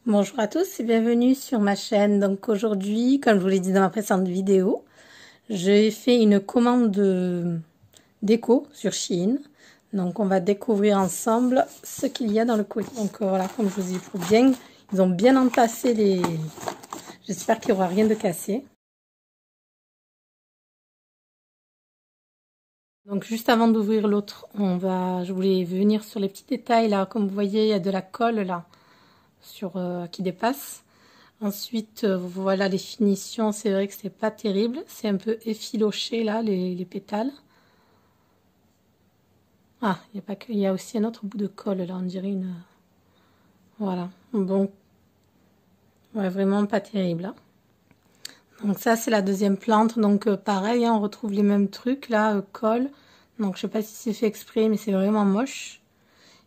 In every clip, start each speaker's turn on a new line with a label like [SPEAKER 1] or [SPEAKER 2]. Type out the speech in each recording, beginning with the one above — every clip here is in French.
[SPEAKER 1] Bonjour à tous et bienvenue sur ma chaîne. Donc aujourd'hui, comme je vous l'ai dit dans ma précédente vidéo, j'ai fait une commande de déco sur Shein. Donc on va découvrir ensemble ce qu'il y a dans le colis. Donc voilà, comme je vous dis, ils ont bien entassé les... J'espère qu'il n'y aura rien de cassé. Donc juste avant d'ouvrir l'autre, je voulais venir sur les petits détails là. Comme vous voyez, il y a de la colle là qui dépasse. Ensuite, voilà les finitions, c'est vrai que c'est pas terrible, c'est un peu effiloché là, les pétales. Ah, il y a pas que, il y a aussi un autre bout de colle là, on dirait une... Voilà, bon, ouais, vraiment pas terrible. Hein. Donc ça, c'est la deuxième plante, donc pareil, hein, on retrouve les mêmes trucs là, colle. Donc je sais pas si c'est fait exprès, mais c'est vraiment moche.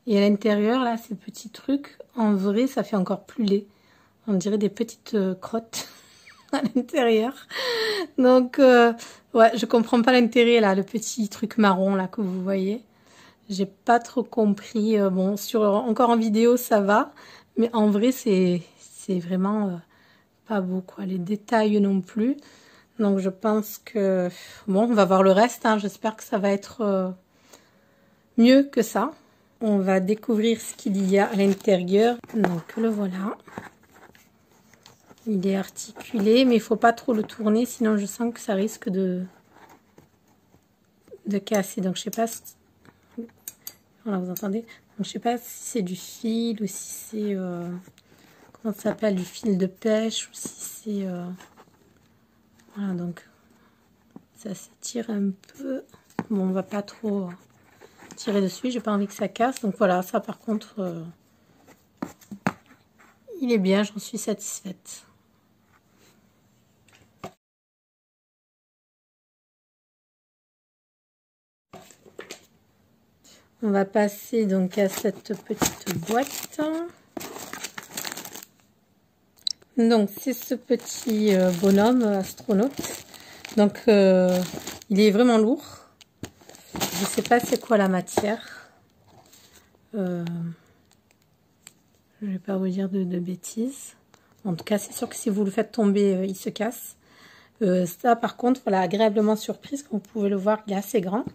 [SPEAKER 1] Et à l'intérieur, là, ces petits trucs, en vrai, ça fait encore plus laid. On dirait des petites crottes à l'intérieur. Donc, ouais, je comprends pas l'intérêt, là, le petit truc marron, là, que vous voyez. J'ai pas trop compris. Bon, encore en vidéo, ça va. Mais en vrai, c'est vraiment pas beau, quoi. Les détails non plus. Donc, je pense que... Bon, on va voir le reste, hein. J'espère que ça va être mieux que ça. On va découvrir ce qu'il y a à l'intérieur. Donc, le voilà. Il est articulé, mais il faut pas trop le tourner, sinon je sens que ça risque de casser. Donc, je sais pas si... Voilà, vous entendez? Donc, je sais pas si c'est du fil ou si c'est... comment ça s'appelle? Du fil de pêche ou si c'est... Voilà, donc... Ça s'étire un peu. Bon, on va pas trop tirer dessus. J'ai pas envie que ça casse. Donc, voilà, ça par contre... il est bien, j'en suis satisfaite. On va passer donc à cette petite boîte. Donc c'est ce petit bonhomme astronaute. Donc il est vraiment lourd. Je sais pas c'est quoi la matière. Je vais pas vous dire de bêtises. En tout cas c'est sûr que si vous le faites tomber, il se casse. Ça par contre, voilà, agréablement surprise, comme vous pouvez le voir, il est assez grand.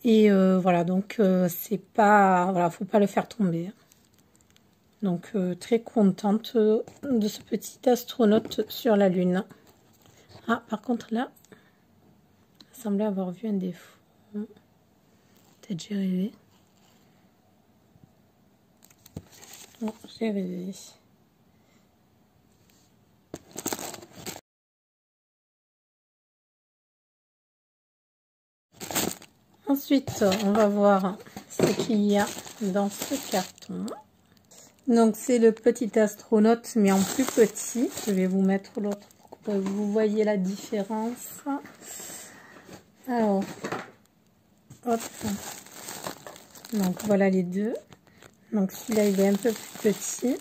[SPEAKER 1] Et voilà, donc c'est pas... Voilà, faut pas le faire tomber. Donc très contente de ce petit astronaute sur la Lune. Ah, par contre là, ça semblait avoir vu un défaut. Peut-être j'ai rêvé. Bon, j'ai rêvé. Ensuite, on va voir ce qu'il y a dans ce carton. Donc, c'est le petit astronaute, mais en plus petit. Je vais vous mettre l'autre pour que vous voyez la différence. Alors, hop. Donc, voilà les deux. Donc, celui-là, il est un peu plus petit.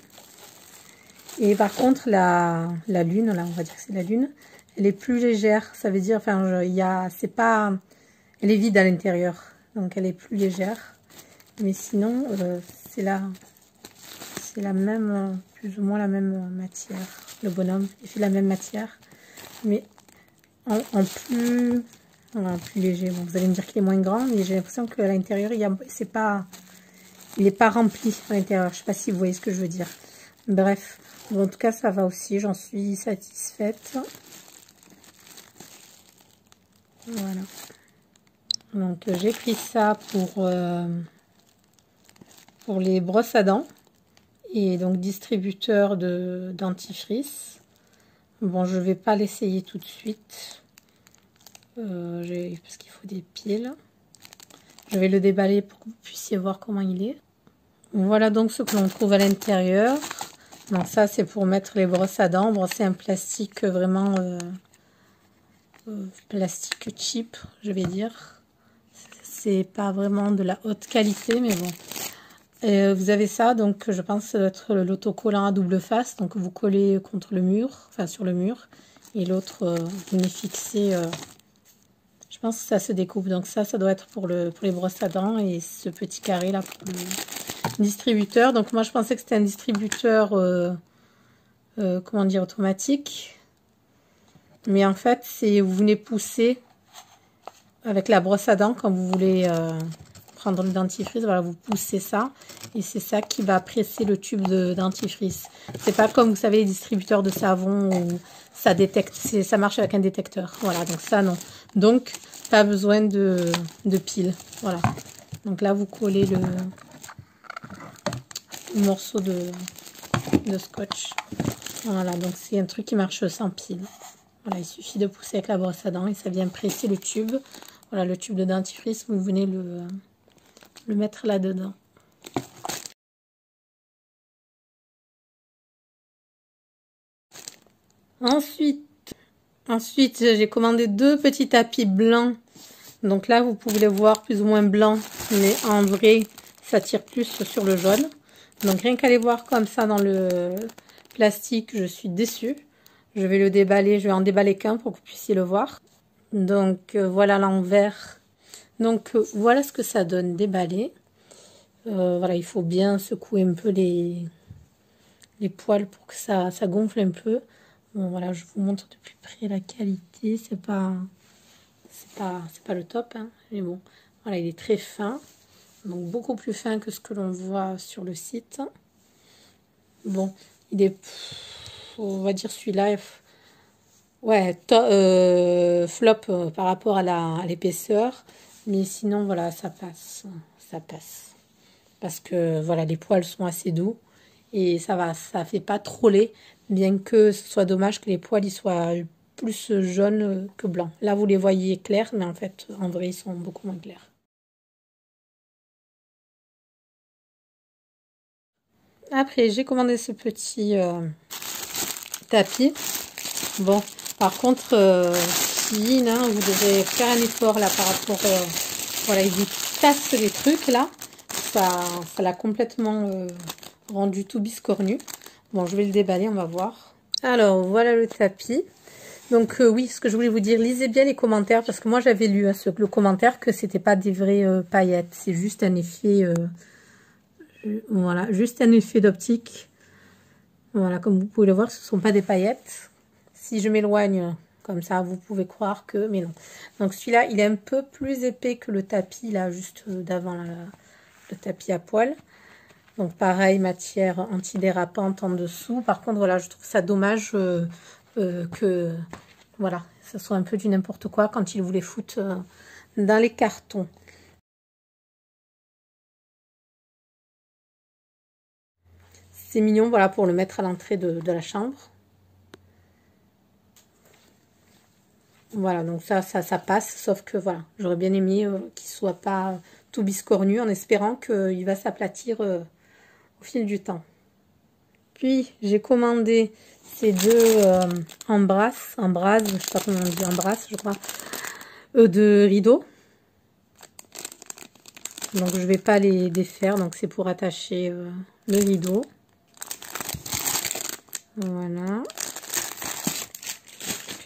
[SPEAKER 1] Et par contre, la Lune, là, on va dire que c'est la Lune, elle est plus légère. Ça veut dire, enfin, c'est pas... Elle est vide à l'intérieur, donc elle est plus légère. Mais sinon, c'est la même, plus ou moins la même matière. Le bonhomme, il fait la même matière, mais en plus, voilà, plus léger. Bon, vous allez me dire qu'il est moins grand, mais j'ai l'impression qu'à l'intérieur, il n'est pas rempli à l'intérieur. Je sais pas si vous voyez ce que je veux dire. Bref, bon, en tout cas, ça va aussi. J'en suis satisfaite. Voilà. Donc j'ai pris ça pour les brosses à dents et donc distributeur de dentifrice. Bon, je vais pas l'essayer tout de suite parce qu'il faut des piles. Je vais le déballer pour que vous puissiez voir comment il est. Voilà donc ce que l'on trouve à l'intérieur. Donc ça c'est pour mettre les brosses à dents. Bon, c'est un plastique vraiment plastique cheap, je vais dire. C'est pas vraiment de la haute qualité, mais bon. Vous avez ça, donc je pense que ça doit être l'autocollant à double face. Donc vous collez contre le mur, enfin sur le mur. Et l'autre, vous venez fixer. Je pense que ça se découpe. Donc ça doit être pour les brosses à dents. Et ce petit carré là distributeur. Donc moi je pensais que c'était un distributeur comment dire, automatique. Mais en fait, c'est vous venez pousser avec la brosse à dents quand vous voulez prendre le dentifrice. Voilà, vous poussez ça et c'est ça qui va presser le tube de dentifrice. C'est pas comme vous savez les distributeurs de savon où ça détecte, ça marche avec un détecteur. Voilà, donc ça non. Donc pas besoin de pile. Voilà. Donc là vous collez le morceau de scotch. Voilà, donc c'est un truc qui marche sans pile. Voilà, il suffit de pousser avec la brosse à dents et ça vient presser le tube. Voilà, le tube de dentifrice, vous venez le mettre là-dedans. Ensuite, j'ai commandé 2 petits tapis blancs. Donc là, vous pouvez les voir plus ou moins blancs, mais en vrai, ça tire plus sur le jaune. Donc rien qu'à les voir comme ça dans le plastique, je suis déçue. Je vais le déballer, je vais en déballer qu'un pour que vous puissiez le voir. Donc voilà l'envers. Donc voilà ce que ça donne déballé. Voilà, il faut bien secouer un peu les poils pour que ça gonfle un peu. Bon, voilà, je vous montre de plus près la qualité. C'est pas le top, hein, mais bon, voilà, il est très fin. Donc beaucoup plus fin que ce que l'on voit sur le site. Bon, il est, on va dire celui-là, ouais, flop par rapport à l'épaisseur. Mais sinon, voilà, ça passe. Ça passe. Parce que, voilà, les poils sont assez doux. Et ça va, ça fait pas trop laid. Bien que ce soit dommage que les poils ils soient plus jaunes que blancs. Là, vous les voyez clairs, mais en fait, en vrai, ils sont beaucoup moins clairs. Après, j'ai commandé ce petit tapis. Bon, par contre, Shein, hein, vous devrez faire un effort là par rapport... voilà, il vous casse les trucs là. Ça l'a complètement rendu tout biscornu. Bon, je vais le déballer, on va voir. Alors, voilà le tapis. Donc oui, ce que je voulais vous dire, lisez bien les commentaires, parce que moi j'avais lu le commentaire que c'était pas des vraies paillettes. C'est juste un effet... voilà, juste un effet d'optique. Voilà, comme vous pouvez le voir, ce ne sont pas des paillettes. Si je m'éloigne comme ça, vous pouvez croire que... Mais non. Donc celui-là, il est un peu plus épais que le tapis, là, juste d'avant le tapis à poil. Donc pareil, matière antidérapante en dessous. Par contre, voilà, je trouve ça dommage que... Voilà, ça soit un peu du n'importe quoi quand ils vous les foutent dans les cartons. C'est mignon, voilà, pour le mettre à l'entrée de la chambre. Voilà, donc ça passe, sauf que voilà, j'aurais bien aimé qu'il soit pas tout biscornu, en espérant qu'il va s'aplatir au fil du temps. Puis, j'ai commandé ces 2 embrasses, je sais pas comment on dit, embrasses, je crois, de rideaux. Donc, je vais pas les défaire, donc c'est pour attacher le rideau. Voilà.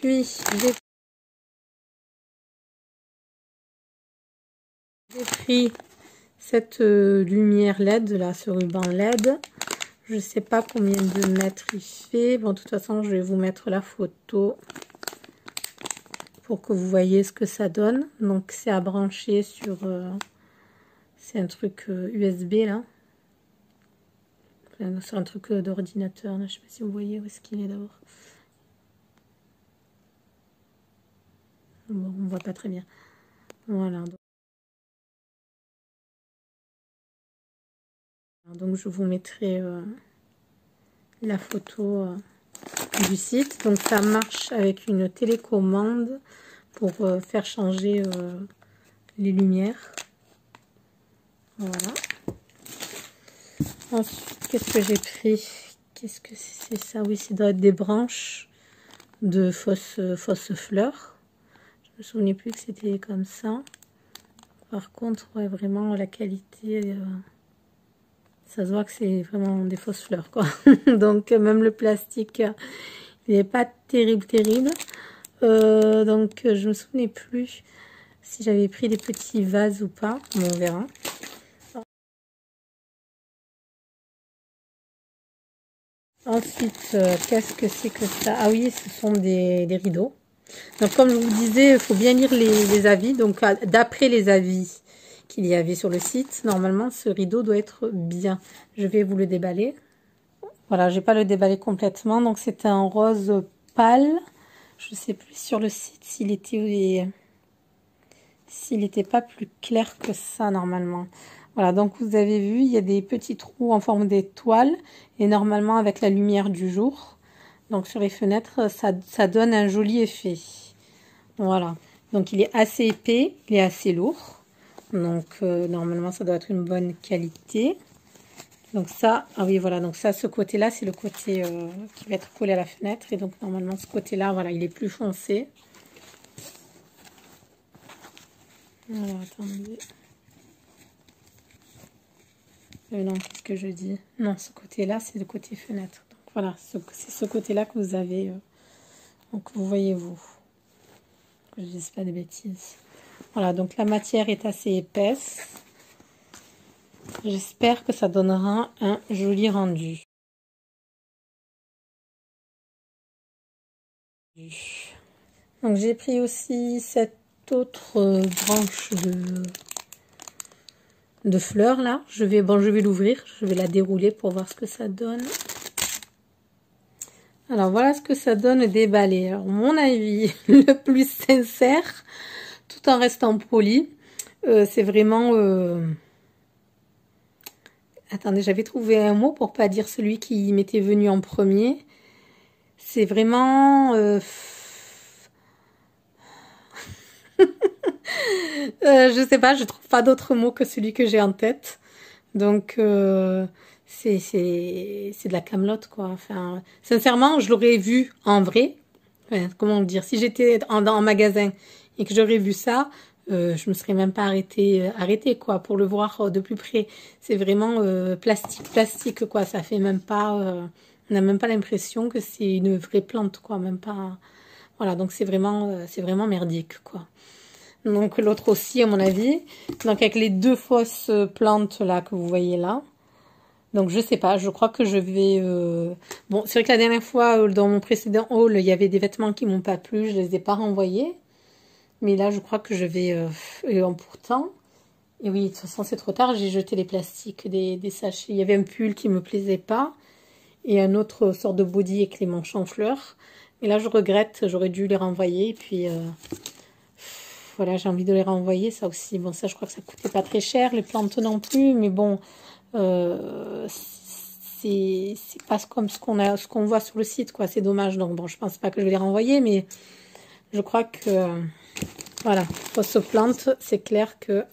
[SPEAKER 1] Puis, j'ai pris cette lumière LED, là, ce ruban LED. Je ne sais pas combien de mètres il fait. Bon, de toute façon, je vais vous mettre la photo pour que vous voyez ce que ça donne. Donc, c'est à brancher sur... c'est un truc USB, là. Enfin, c'est un truc d'ordinateur, là. Je ne sais pas si vous voyez où est-ce qu'il est d'abord. Bon, on ne voit pas très bien. Voilà. Donc, je vous mettrai la photo du site. Donc, ça marche avec une télécommande pour faire changer les lumières. Voilà. Ensuite, qu'est-ce que j'ai pris? Qu'est-ce que c'est ça? Oui, ça doit être des branches de fausses fleurs. Je me souvenais plus que c'était comme ça. Par contre, ouais, vraiment la qualité, ça se voit que c'est vraiment des fausses fleurs, quoi. Donc même le plastique, il n'est pas terrible. Donc je me souvenais plus si j'avais pris des petits vases ou pas. Bon, on verra. Ensuite, qu'est-ce que c'est que ça? Ah oui, ce sont des rideaux. Donc, comme je vous disais, il faut bien lire les avis. Donc, d'après les avis qu'il y avait sur le site, normalement, ce rideau doit être bien. Je vais vous le déballer. Voilà, je vais pas le déballer complètement. Donc, c'est un rose pâle. Je sais plus sur le site s'il était pas plus clair que ça, normalement. Voilà, donc vous avez vu, il y a des petits trous en forme d'étoile. Et normalement, avec la lumière du jour, donc sur les fenêtres, ça donne un joli effet. Voilà. Donc il est assez épais, il est assez lourd. Donc normalement ça doit être une bonne qualité. Donc ça, ah oui voilà, donc ça, ce côté-là, c'est le côté qui va être collé à la fenêtre. Et donc normalement ce côté-là, voilà, il est plus foncé. Alors attendez. Non, qu'est-ce que je dis? Non, ce côté-là, c'est le côté fenêtre. Donc voilà, c'est ce côté-là que vous avez. Donc vous voyez-vous. Que je ne dise pas de bêtises. Voilà, donc la matière est assez épaisse. J'espère que ça donnera un joli rendu. Donc j'ai pris aussi cette autre branche de fleurs là. Je vais l'ouvrir, je vais la dérouler pour voir ce que ça donne. Alors voilà ce que ça donne déballé. Alors mon avis le plus sincère, tout en restant poli, c'est vraiment... Attendez, j'avais trouvé un mot pour pas dire celui qui m'était venu en premier. C'est vraiment... je sais pas, je trouve pas d'autre mot que celui que j'ai en tête. Donc, c'est de la camelote, quoi. Enfin, sincèrement, je l'aurais vu en vrai. Enfin, comment dire? Si j'étais en magasin et que j'aurais vu ça, je me serais même pas arrêtée, quoi, pour le voir de plus près. C'est vraiment plastique, quoi. Ça fait même pas... on n'a même pas l'impression que c'est une vraie plante, quoi. Même pas... Voilà, donc c'est vraiment merdique, quoi. Donc l'autre aussi, à mon avis. Donc avec les deux fausses plantes là que vous voyez là. Donc je sais pas, je crois que je vais... Bon, c'est vrai que la dernière fois, dans mon précédent haul, il y avait des vêtements qui m'ont pas plu, je les ai pas renvoyés. Mais là, je crois que je vais... pourtant... Et oui, de toute façon, c'est trop tard, j'ai jeté les plastiques des sachets. Il y avait un pull qui me plaisait pas. Et un autre sort de body avec les manches en fleurs. Mais là, je regrette, j'aurais dû les renvoyer. Et puis... voilà, j'ai envie de les renvoyer, ça aussi. Bon, ça, je crois que ça coûtait pas très cher, les plantes non plus, mais bon, c'est pas comme ce qu'on voit sur le site, quoi. C'est dommage. Donc bon, je pense pas que je vais les renvoyer, mais je crois que voilà, fausses plantes, c'est clair que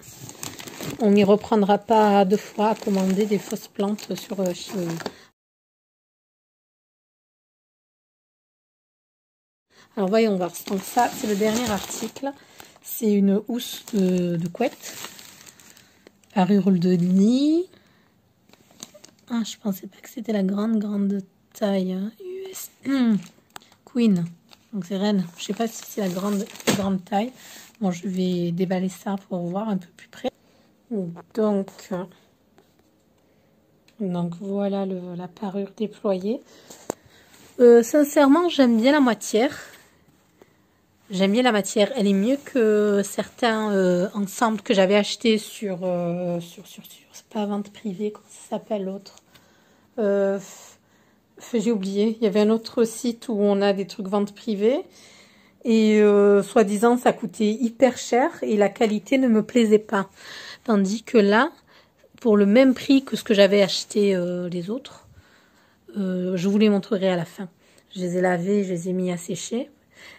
[SPEAKER 1] on n'y reprendra pas deux fois à commander des fausses plantes sur Shein. Alors voyons voir. Donc ça, c'est le dernier article. C'est une housse de couette. Parure de nid. Ah, je pensais pas que c'était la grande taille. Hein. US. Queen. Donc c'est reine. Je sais pas si c'est la grande taille. Bon, je vais déballer ça pour voir un peu plus près. Donc voilà la parure déployée. Sincèrement, j'aime bien la matière. J'aime bien la matière. Elle est mieux que certains ensembles que j'avais achetés sur c'est pas vente privée, comment ça s'appelle l'autre. J'ai oublié. Il y avait un autre site où on a des trucs vente privée. Et soi-disant, ça coûtait hyper cher et la qualité ne me plaisait pas. Tandis que là, pour le même prix que ce que j'avais acheté les autres, je vous les montrerai à la fin. Je les ai lavés, je les ai mis à sécher.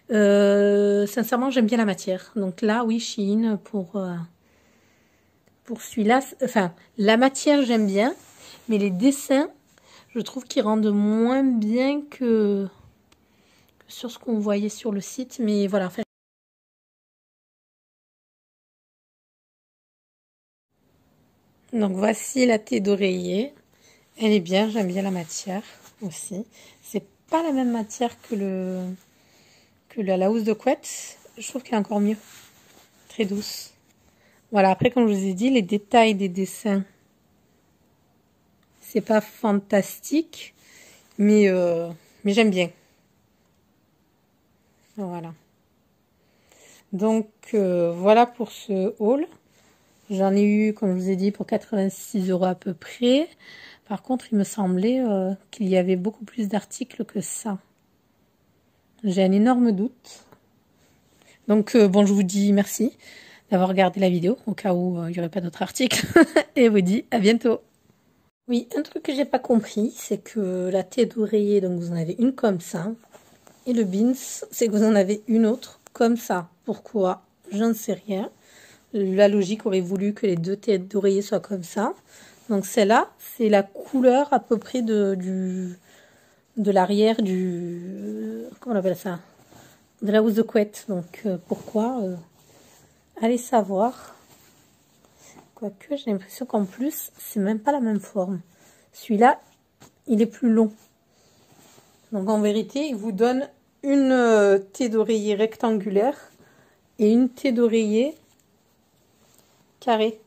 [SPEAKER 1] Sincèrement, j'aime bien la matière. Donc là, oui, Shein pour celui-là. Enfin, la matière, j'aime bien. Mais les dessins, je trouve qu'ils rendent moins bien que sur ce qu'on voyait sur le site. Mais voilà, enfin, donc voici la thé d'oreiller. Elle est bien, j'aime bien la matière aussi. C'est pas la même matière que la housse de couette. Je trouve qu'elle est encore mieux. Très douce. Voilà, après comme je vous ai dit, les détails des dessins, c'est pas fantastique. Mais j'aime bien. Voilà. Donc, voilà pour ce haul. J'en ai eu, comme je vous ai dit, pour 86 € à peu près. Par contre, il me semblait qu'il y avait beaucoup plus d'articles que ça. J'ai un énorme doute. Donc, bon, je vous dis merci d'avoir regardé la vidéo, au cas où il n'y aurait pas d'autres articles. Et vous dis à bientôt. Oui, un truc que j'ai pas compris, c'est que la tête d'oreiller, donc vous en avez une comme ça. Et le beans, c'est que vous en avez une autre comme ça. Pourquoi? Je ne sais rien. La logique aurait voulu que les deux têtes d'oreiller soient comme ça. Donc celle-là, c'est la couleur à peu près de l'arrière du... comment on appelle ça? De la housse de couette. Donc pourquoi? Allez savoir. Quoique j'ai l'impression qu'en plus, c'est même pas la même forme. Celui-là, il est plus long. Donc en vérité, il vous donne une taie d'oreiller rectangulaire et une taie d'oreiller carrée.